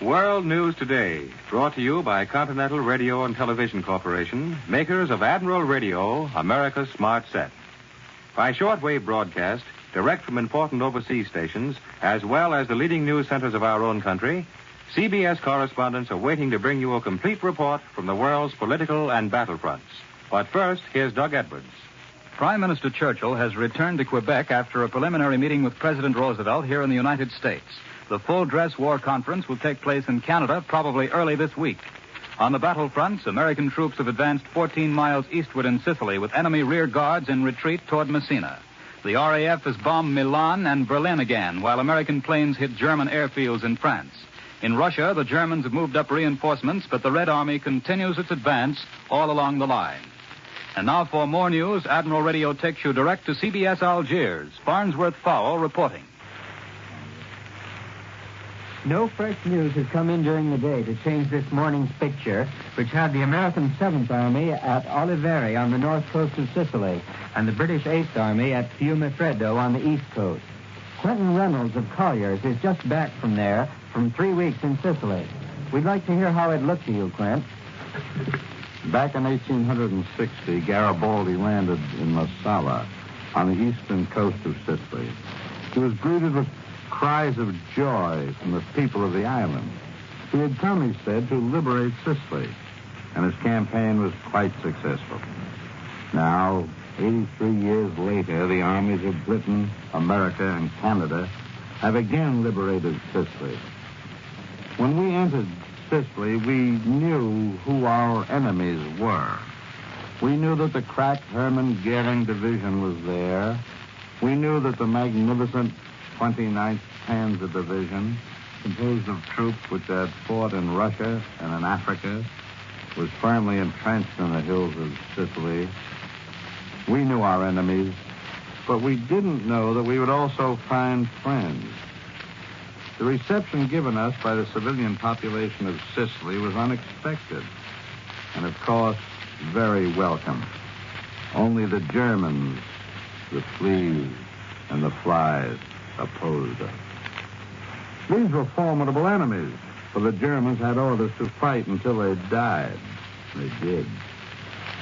World News Today, brought to you by Continental Radio and Television Corporation, makers of Admiral Radio, America's smart set. By shortwave broadcast, direct from important overseas stations, as well as the leading news centers of our own country, CBS correspondents are waiting to bring you a complete report from the world's political and battlefronts. But first, here's Doug Edwards. Prime Minister Churchill has returned to Quebec after a preliminary meeting with President Roosevelt here in the United States. The full-dress war conference will take place in Canada probably early this week. On the battlefronts, American troops have advanced 14 miles eastward in Sicily with enemy rear guards in retreat toward Messina. The RAF has bombed Milan and Berlin again, while American planes hit German airfields in France. In Russia, the Germans have moved up reinforcements, but the Red Army continues its advance all along the line. And now for more news, Admiral Radio takes you direct to CBS Algiers. Farnsworth Fowle reporting. No fresh news has come in during the day to change this morning's picture, which had the American 7th Army at Oliveri on the north coast of Sicily and the British 8th Army at Fiumicefreddo on the east coast. Quentin Reynolds of Collier's is just back from there from 3 weeks in Sicily. We'd like to hear how it looked to you, Quint. Back in 1860, Garibaldi landed in Marsala on the eastern coast of Sicily. He was greeted with cries of joy from the people of the island. He had come, he said, to liberate Sicily, and his campaign was quite successful. Now, 83 years later, the armies of Britain, America, and Canada have again liberated Sicily. When we entered Sicily, we knew who our enemies were. We knew that the crack Hermann Goering Division was there. We knew that the magnificent 29th Panzer Division, composed of troops which had fought in Russia and in Africa, was firmly entrenched in the hills of Sicily. We knew our enemies, but we didn't know that we would also find friends. The reception given us by the civilian population of Sicily was unexpected and, of course, very welcome. Only the Germans, the fleas, and the flies opposed us. These were formidable enemies, for the Germans had orders to fight until they died. They did.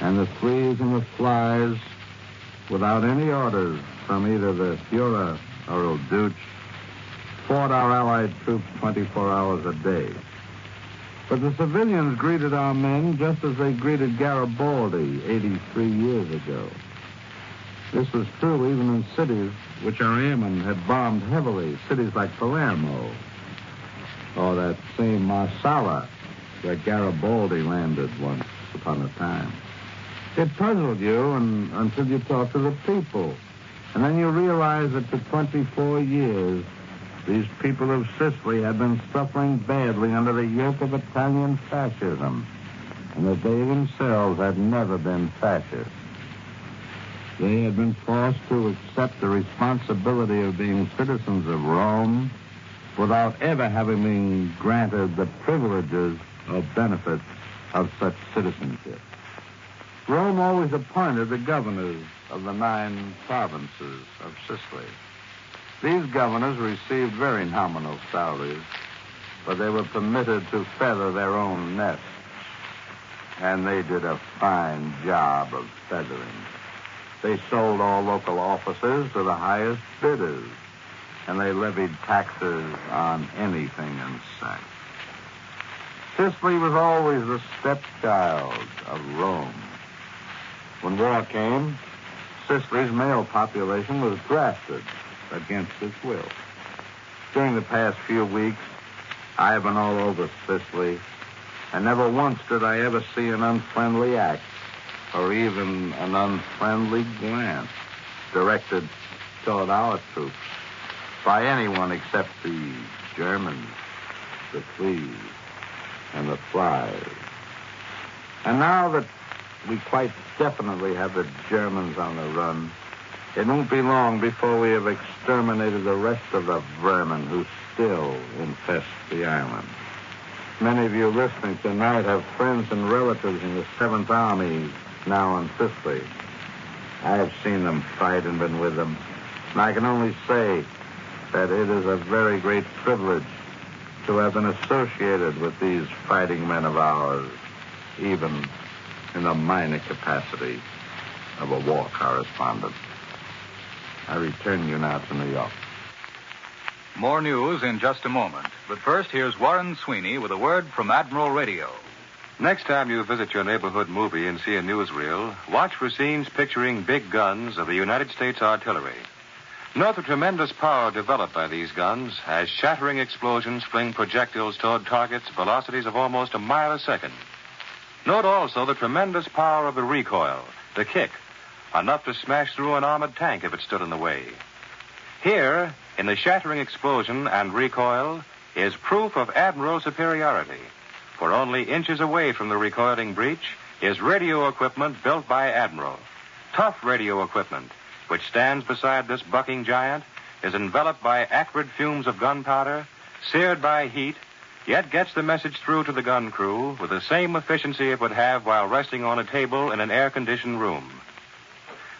And the fleas and the flies, without any orders from either the Fuhrer or El Duce, fought our Allied troops 24 hours a day. But the civilians greeted our men just as they greeted Garibaldi 83 years ago. This was true even in cities which our airmen had bombed heavily, cities like Palermo, or that same Marsala where Garibaldi landed once upon a time. It puzzled you until you talked to the people, and then you realized that for 24 years, these people of Sicily had been suffering badly under the yoke of Italian fascism, and that they themselves had never been fascists. They had been forced to accept the responsibility of being citizens of Rome without ever having been granted the privileges or benefits of such citizenship. Rome always appointed the governors of the 9 provinces of Sicily. These governors received very nominal salaries, but they were permitted to feather their own nests, and they did a fine job of feathering. They sold all local offices to the highest bidders, and they levied taxes on anything in sight. Sicily was always the stepchild of Rome. When war came, Sicily's male population was drafted against its will. During the past few weeks, I have been all over Sicily, and never once did I ever see an unfriendly act or even an unfriendly glance directed toward our troops by anyone except the Germans, the fleas, and the flies. And now that we quite definitely have the Germans on the run, it won't be long before we have exterminated the rest of the vermin who still infest the island. Many of you listening tonight have friends and relatives in the 7th Army now in Sicily. I have seen them fight and been with them, and I can only say that it is a very great privilege to have been associated with these fighting men of ours, even in the minor capacity of a war correspondent. I return you now to New York. More news in just a moment. But first, here's Warren Sweeney with a word from Admiral Radio. Next time you visit your neighborhood movie and see a newsreel, watch for scenes picturing big guns of the United States artillery. Note the tremendous power developed by these guns as shattering explosions fling projectiles toward targets at velocities of almost a mile a second. Note also the tremendous power of the recoil, the kick, enough to smash through an armored tank if it stood in the way. Here, in the shattering explosion and recoil, is proof of Admiral superiority. For only inches away from the recoiling breech is radio equipment built by Admiral. Tough radio equipment, which stands beside this bucking giant, is enveloped by acrid fumes of gunpowder, seared by heat, yet gets the message through to the gun crew with the same efficiency it would have while resting on a table in an air-conditioned room.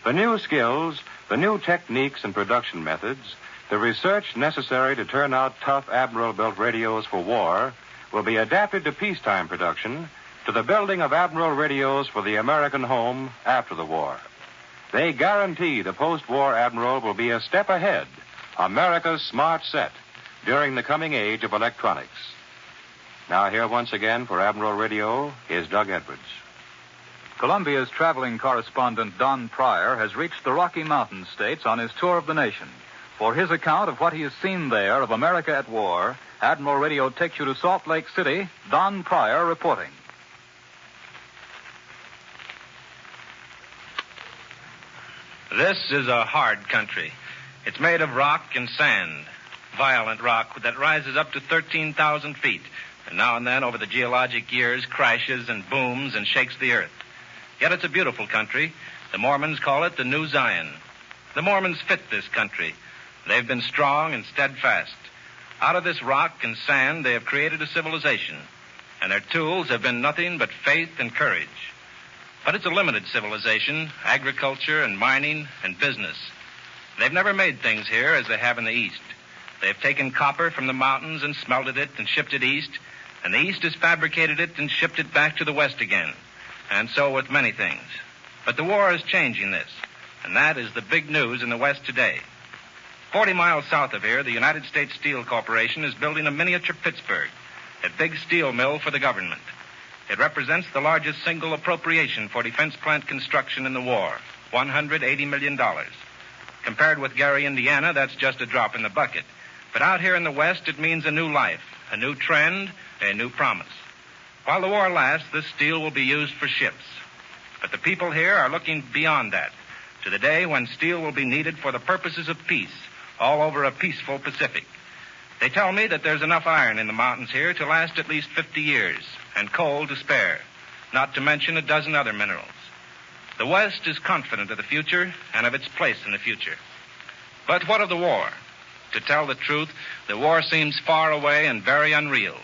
The new skills, the new techniques and production methods, the research necessary to turn out tough Admiral-built radios for war will be adapted to peacetime production, to the building of Admiral radios for the American home after the war. They guarantee the post-war Admiral will be a step ahead, America's smart set, during the coming age of electronics. Now here once again for Admiral Radio is Doug Edwards. Columbia's traveling correspondent Don Pryor has reached the Rocky Mountain states on his tour of the nation. For his account of what he has seen there of America at war, Admiral Radio takes you to Salt Lake City. Don Pryor reporting. This is a hard country. It's made of rock and sand, violent rock that rises up to 13,000 feet, and now and then over the geologic years crashes and booms and shakes the earth. Yet it's a beautiful country. The Mormons call it the New Zion. The Mormons fit this country. They've been strong and steadfast. Out of this rock and sand, they have created a civilization, and their tools have been nothing but faith and courage. But it's a limited civilization, agriculture and mining and business. They've never made things here as they have in the East. They've taken copper from the mountains and smelted it and shipped it east, and the East has fabricated it and shipped it back to the West again. And so with many things. But the war is changing this, and that is the big news in the West today. 40 miles south of here, the United States Steel Corporation is building a miniature Pittsburgh, a big steel mill for the government. It represents the largest single appropriation for defense plant construction in the war, $180 million. Compared with Gary, Indiana, that's just a drop in the bucket. But out here in the West, it means a new life, a new trend, a new promise. While the war lasts, this steel will be used for ships. But the people here are looking beyond that, to the day when steel will be needed for the purposes of peace, all over a peaceful Pacific. They tell me that there's enough iron in the mountains here to last at least 50 years, and coal to spare, not to mention a dozen other minerals. The West is confident of the future and of its place in the future. But what of the war? To tell the truth, the war seems far away and very unreal.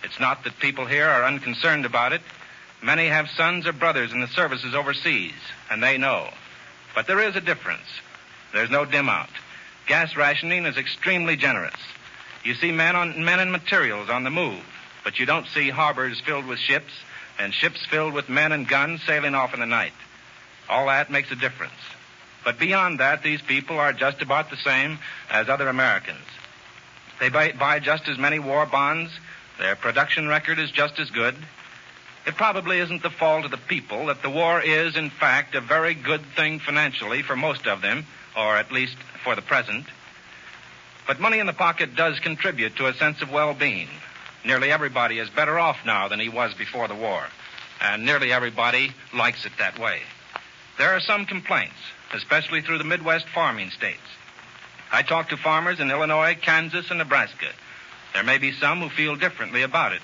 It's not that people here are unconcerned about it. Many have sons or brothers in the services overseas, and they know. But there is a difference. There's no dim out. Gas rationing is extremely generous. You see men and materials on the move, but you don't see harbors filled with ships and ships filled with men and guns sailing off in the night. All that makes a difference. But beyond that, these people are just about the same as other Americans. They buy just as many war bonds. Their production record is just as good. It probably isn't the fault of the people that the war is, in fact, a very good thing financially for most of them, or at least for the present. But money in the pocket does contribute to a sense of well-being. Nearly everybody is better off now than he was before the war, and nearly everybody likes it that way. There are some complaints, especially through the Midwest farming states. I talked to farmers in Illinois, Kansas, and Nebraska. There may be some who feel differently about it,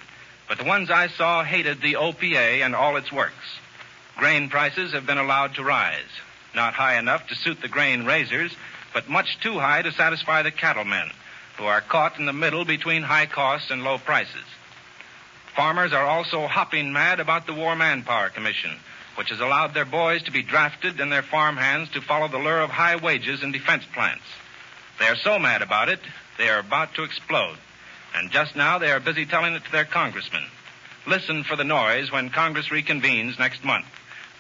but the ones I saw hated the OPA and all its works. Grain prices have been allowed to rise, not high enough to suit the grain raisers, but much too high to satisfy the cattlemen, who are caught in the middle between high costs and low prices. Farmers are also hopping mad about the War Manpower Commission, which has allowed their boys to be drafted and their farm hands to follow the lure of high wages in defense plants. They are so mad about it, they are about to explode. And just now they are busy telling it to their congressmen. Listen for the noise when Congress reconvenes next month.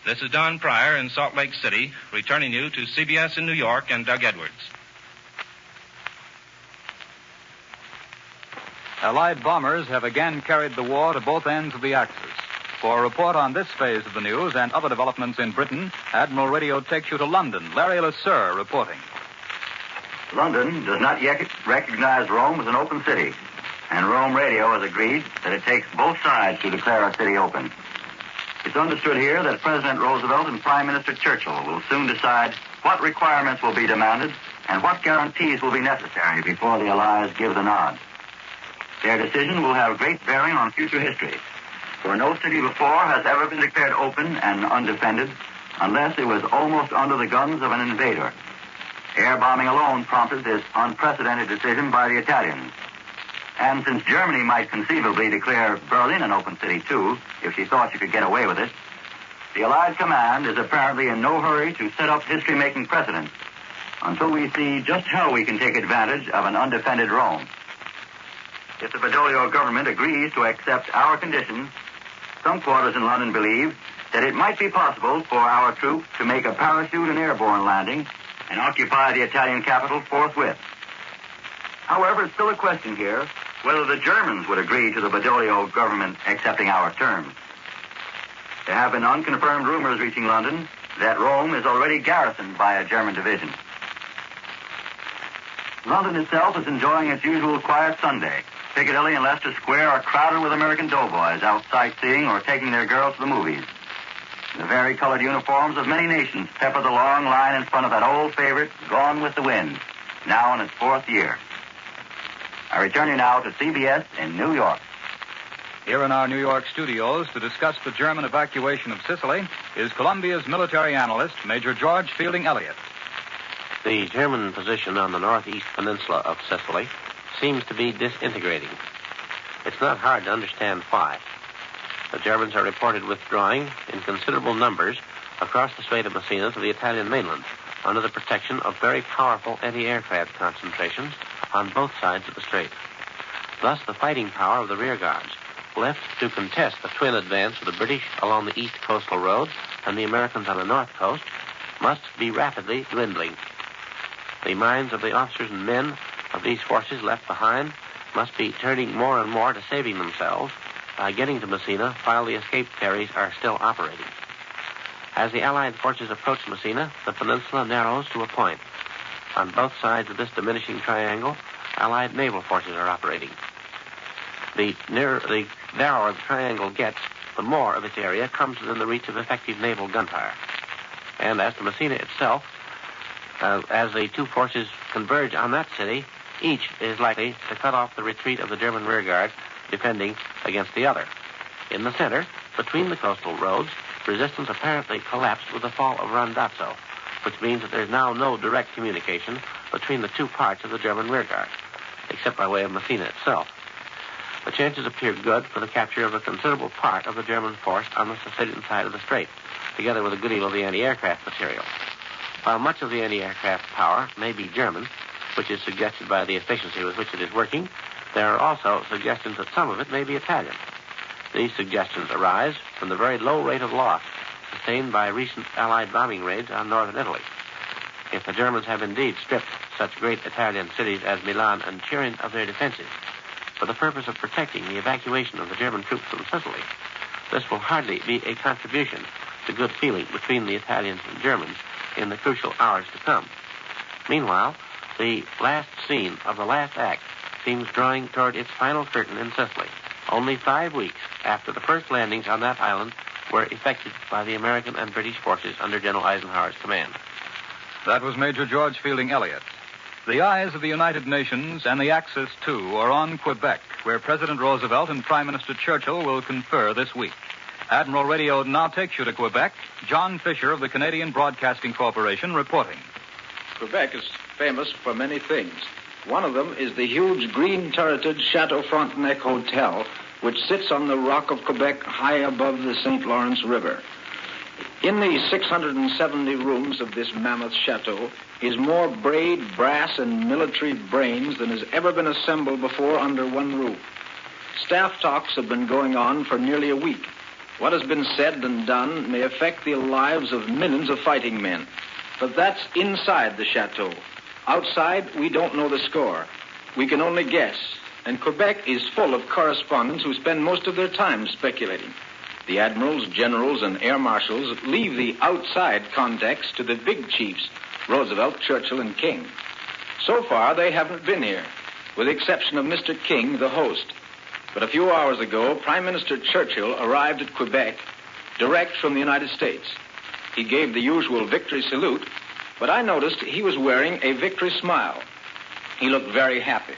This is Don Pryor in Salt Lake City, returning you to CBS in New York and Doug Edwards. Allied bombers have again carried the war to both ends of the Axis. For a report on this phase of the news and other developments in Britain, Admiral Radio takes you to London. Larry LeSueur reporting. London does not yet recognize Rome as an open city, and Rome Radio has agreed that it takes both sides to declare our city open. It's understood here that President Roosevelt and Prime Minister Churchill will soon decide what requirements will be demanded and what guarantees will be necessary before the Allies give the nod. Their decision will have great bearing on future history, for no city before has ever been declared open and undefended unless it was almost under the guns of an invader. Air bombing alone prompted this unprecedented decision by the Italians. And since Germany might conceivably declare Berlin an open city, too, if she thought she could get away with it, the Allied command is apparently in no hurry to set up history-making precedents until we see just how we can take advantage of an undefended Rome. If the Badoglio government agrees to accept our conditions, some quarters in London believe that it might be possible for our troops to make a parachute and airborne landing and occupy the Italian capital forthwith. However, it's still a question here whether the Germans would agree to the Badoglio government accepting our terms. There have been unconfirmed rumors reaching London that Rome is already garrisoned by a German division. London itself is enjoying its usual quiet Sunday. Piccadilly and Leicester Square are crowded with American doughboys out sightseeing or taking their girls to the movies. The varicolored uniforms of many nations pepper the long line in front of that old favorite, Gone with the Wind, now in its fourth year. I return you now to CBS in New York. Here in our New York studios to discuss the German evacuation of Sicily is Columbia's military analyst, Major George Fielding Elliott. The German position on the northeast peninsula of Sicily seems to be disintegrating. It's not hard to understand why. The Germans are reported withdrawing in considerable numbers across the Strait of Messina to the Italian mainland under the protection of very powerful anti-aircraft concentrations on both sides of the strait. Thus, the fighting power of the rear guards, left to contest the twin advance of the British along the east coastal road and the Americans on the north coast, must be rapidly dwindling. The minds of the officers and men of these forces left behind must be turning more and more to saving themselves by getting to Messina while the escape ferries are still operating. As the Allied forces approach Messina, the peninsula narrows to a point. On both sides of this diminishing triangle, Allied naval forces are operating. The narrower the triangle gets, the more of its area comes within the reach of effective naval gunfire. And as to Messina itself, as the two forces converge on that city, each is likely to cut off the retreat of the German rearguard, defending against the other. In the center, between the coastal roads, resistance apparently collapsed with the fall of Randazzo, which means that there's now no direct communication between the two parts of the German rearguard, except by way of Messina itself. The chances appear good for the capture of a considerable part of the German force on the Sicilian side of the strait, together with a good deal of the anti-aircraft material. While much of the anti-aircraft power may be German, which is suggested by the efficiency with which it is working, there are also suggestions that some of it may be Italian. These suggestions arise from the very low rate of loss sustained by recent Allied bombing raids on northern Italy. If the Germans have indeed stripped such great Italian cities as Milan and Turin of their defenses for the purpose of protecting the evacuation of the German troops from Sicily, this will hardly be a contribution to good feeling between the Italians and Germans in the crucial hours to come. Meanwhile, the last scene of the last act seems drawing toward its final curtain in Sicily, only 5 weeks after the first landings on that island were effected by the American and British forces under General Eisenhower's command. That was Major George Fielding Elliott. The eyes of the United Nations and the Axis, too, are on Quebec, where President Roosevelt and Prime Minister Churchill will confer this week. Admiral Radio now takes you to Quebec. John Fisher of the Canadian Broadcasting Corporation reporting. Quebec is famous for many things. One of them is the huge green-turreted Chateau Frontenac Hotel, which sits on the rock of Quebec high above the St. Lawrence River. In the 670 rooms of this mammoth chateau is more braid, brass, and military brains than has ever been assembled before under one roof. Staff talks have been going on for nearly a week. What has been said and done may affect the lives of millions of fighting men. But that's inside the chateau. Outside, we don't know the score. We can only guess. And Quebec is full of correspondents who spend most of their time speculating. The admirals, generals, and air marshals leave the outside context to the big chiefs, Roosevelt, Churchill, and King. So far, they haven't been here, with the exception of Mr. King, the host. But a few hours ago, Prime Minister Churchill arrived at Quebec direct from the United States. He gave the usual victory salute, but I noticed he was wearing a victory smile. He looked very happy.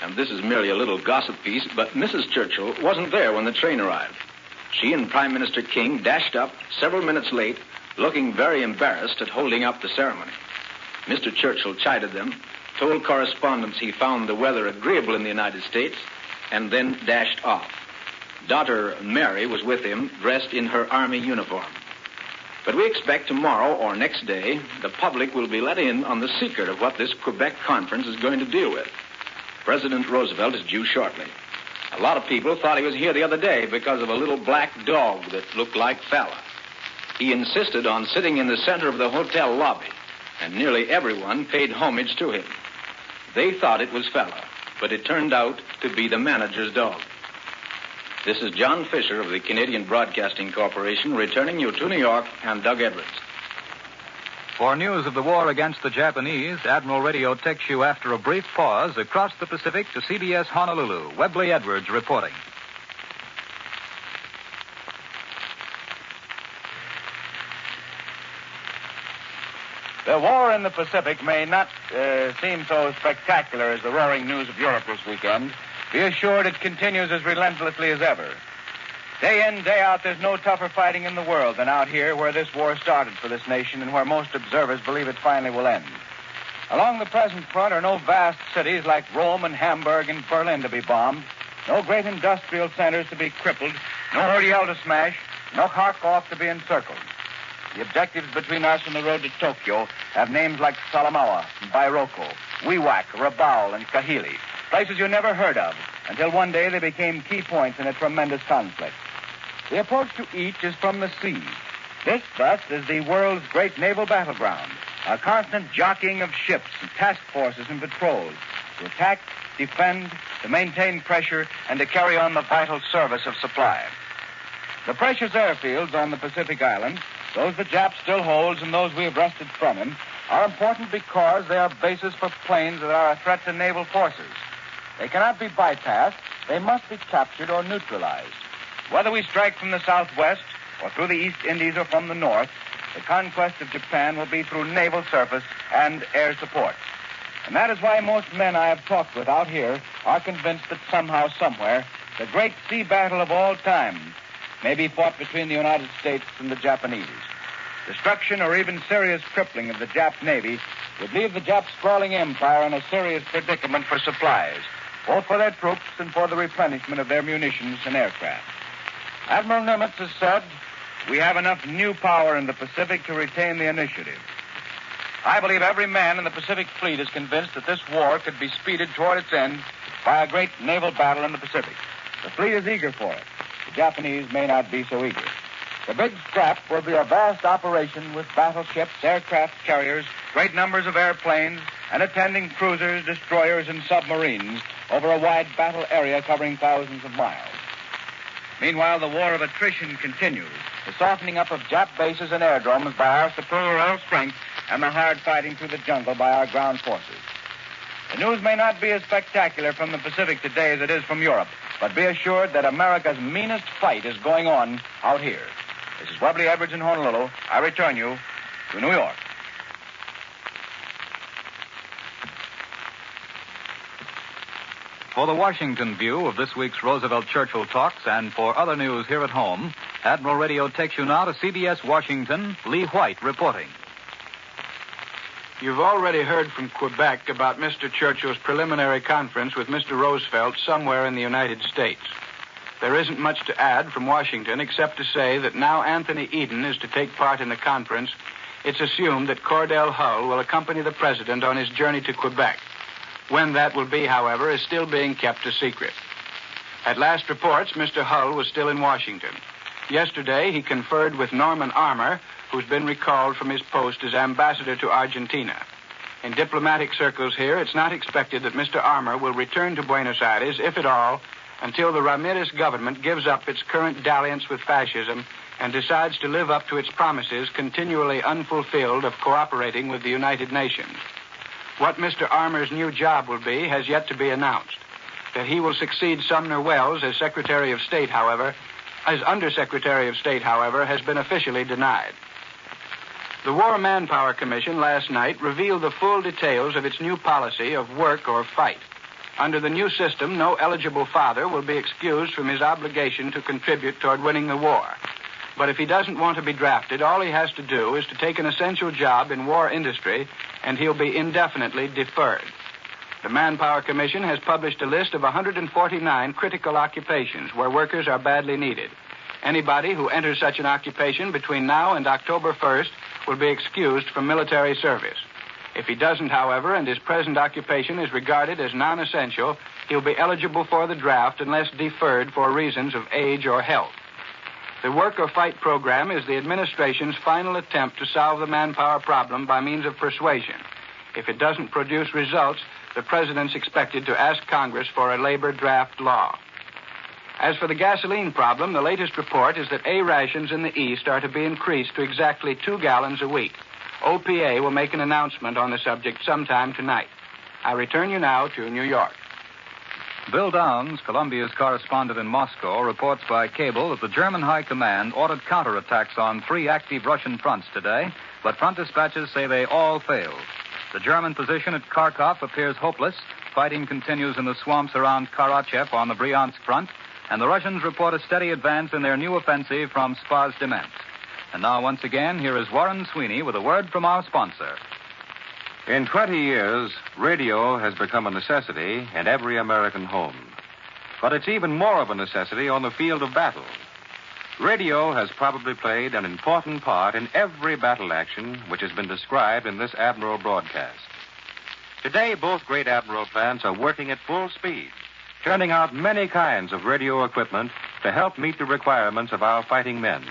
And this is merely a little gossip piece, but Mrs. Churchill wasn't there when the train arrived. She and Prime Minister King dashed up several minutes late, looking very embarrassed at holding up the ceremony. Mr. Churchill chided them, told correspondents he found the weather agreeable in the United States, and then dashed off. Daughter Mary was with him, dressed in her army uniform. But we expect tomorrow or next day, the public will be let in on the secret of what this Quebec conference is going to deal with. President Roosevelt is due shortly. A lot of people thought he was here the other day because of a little black dog that looked like Fella. He insisted on sitting in the center of the hotel lobby, and nearly everyone paid homage to him. They thought it was Fella, but it turned out to be the manager's dog. This is John Fisher of the Canadian Broadcasting Corporation returning you to New York and Doug Edwards. For news of the war against the Japanese, Admiral Radio takes you after a brief pause across the Pacific to CBS Honolulu. Webley Edwards reporting. The war in the Pacific may not seem so spectacular as the roaring news of Europe this weekend. Be assured it continues as relentlessly as ever. Day in, day out, there's no tougher fighting in the world than out here where this war started for this nation and where most observers believe it finally will end. Along the present front are no vast cities like Rome and Hamburg and Berlin to be bombed, no great industrial centers to be crippled, no Ordeal to smash, no Kharkov to be encircled. The objectives between us and the road to Tokyo have names like Salamaua, Bairoko, Wewak, Rabaul, and Kahili, places you never heard of, until one day they became key points in a tremendous conflict. The approach to each is from the sea. This, thus, is the world's great naval battleground, a constant jockeying of ships and task forces and patrols to attack, defend, to maintain pressure, and to carry on the vital service of supply. The precious airfields on the Pacific Islands, those the Jap still holds and those we have wrested from him, are important because they are bases for planes that are a threat to naval forces. They cannot be bypassed. They must be captured or neutralized. Whether we strike from the southwest or through the East Indies or from the north, the conquest of Japan will be through naval surface and air support. And that is why most men I have talked with out here are convinced that somehow, somewhere, the great sea battle of all time may be fought between the United States and the Japanese. Destruction or even serious crippling of the Jap Navy would leave the Jap sprawling empire in a serious predicament for supplies, both for their troops and for the replenishment of their munitions and aircraft. Admiral Nimitz has said, we have enough new power in the Pacific to retain the initiative. I believe every man in the Pacific Fleet is convinced that this war could be speeded toward its end by a great naval battle in the Pacific. The fleet is eager for it. The Japanese may not be so eager. The Big Scrap will be a vast operation with battleships, aircraft carriers, great numbers of airplanes, and attending cruisers, destroyers, and submarines over a wide battle area covering thousands of miles. Meanwhile, the war of attrition continues, the softening up of Jap bases and aerodromes by our superior air strength and the hard fighting through the jungle by our ground forces. The news may not be as spectacular from the Pacific today as it is from Europe, but be assured that America's meanest fight is going on out here. This is Webley Edwards in Honolulu. I return you to New York. For the Washington view of this week's Roosevelt-Churchill talks and for other news here at home, Admiral Radio takes you now to CBS Washington, Lee White reporting. You've already heard from Quebec about Mr. Churchill's preliminary conference with Mr. Roosevelt somewhere in the United States. There isn't much to add from Washington except to say that now Anthony Eden is to take part in the conference. It's assumed that Cordell Hull will accompany the president on his journey to Quebec. When that will be, however, is still being kept a secret. At last reports, Mr. Hull was still in Washington. Yesterday, he conferred with Norman Armour, who's been recalled from his post as ambassador to Argentina. In diplomatic circles here, it's not expected that Mr. Armour will return to Buenos Aires, if at all, until the Ramirez government gives up its current dalliance with fascism and decides to live up to its promises, continually unfulfilled, of cooperating with the United Nations. What Mr. Armour's new job will be has yet to be announced. That he will succeed Sumner Welles as Secretary of State, however, as Undersecretary of State, however, has been officially denied. The War Manpower Commission last night revealed the full details of its new policy of work or fight. Under the new system, no eligible father will be excused from his obligation to contribute toward winning the war. But if he doesn't want to be drafted, all he has to do is to take an essential job in war industry, and he'll be indefinitely deferred. The Manpower Commission has published a list of 149 critical occupations where workers are badly needed. Anybody who enters such an occupation between now and October 1st will be excused from military service. If he doesn't, however, and his present occupation is regarded as non-essential, he'll be eligible for the draft unless deferred for reasons of age or health. The Work or Fight program is the administration's final attempt to solve the manpower problem by means of persuasion. If it doesn't produce results, the president's expected to ask Congress for a labor draft law. As for the gasoline problem, the latest report is that A rations in the East are to be increased to exactly 2 gallons a week. OPA will make an announcement on the subject sometime tonight. I return you now to New York. Bill Downs, Columbia's correspondent in Moscow, reports by cable that the German High Command ordered counterattacks on 3 active Russian fronts today, but front dispatches say they all failed. The German position at Kharkov appears hopeless. Fighting continues in the swamps around Karachev on the Bryansk front, and the Russians report a steady advance in their new offensive from Spaz-Demensk. And now, once again, here is Warren Sweeney with a word from our sponsor. In 20 years, radio has become a necessity in every American home. But it's even more of a necessity on the field of battle. Radio has probably played an important part in every battle action which has been described in this Admiral broadcast. Today, both great Admiral plants are working at full speed, turning out many kinds of radio equipment to help meet the requirements of our fighting men.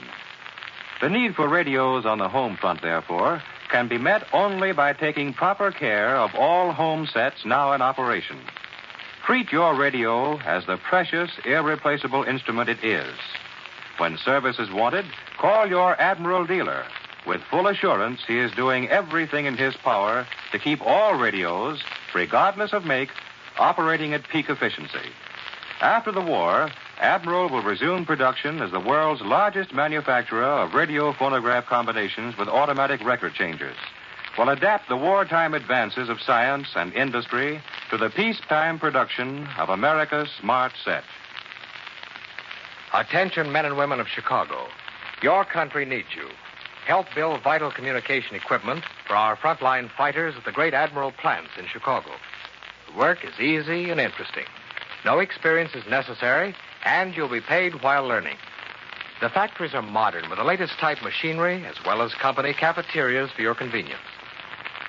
The need for radios on the home front, therefore, can be met only by taking proper care of all home sets now in operation. Treat your radio as the precious, irreplaceable instrument it is. When service is wanted, call your Admiral dealer. With full assurance, he is doing everything in his power to keep all radios, regardless of make, operating at peak efficiency. After the war, Admiral will resume production as the world's largest manufacturer of radio phonograph combinations with automatic record changers. Will adapt the wartime advances of science and industry to the peacetime production of America's smart set. Attention, men and women of Chicago. Your country needs you. Help build vital communication equipment for our frontline fighters at the great Admiral plants in Chicago. The work is easy and interesting. No experience is necessary, and you'll be paid while learning. The factories are modern with the latest type machinery as well as company cafeterias for your convenience.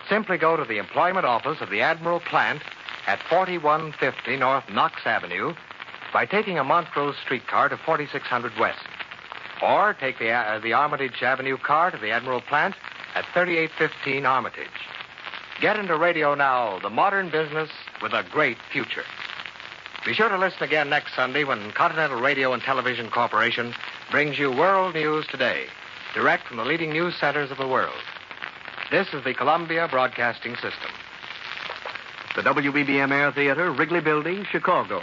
Simply go to the employment office of the Admiral plant at 4150 North Knox Avenue by taking a Montrose streetcar to 4600 West. Or take the Armitage Avenue car to the Admiral plant at 3815 Armitage. Get into radio now, the modern business with a great future. Be sure to listen again next Sunday when Continental Radio and Television Corporation brings you World News Today, direct from the leading news centers of the world. This is the Columbia Broadcasting System. The WBBM Air Theater, Wrigley Building, Chicago.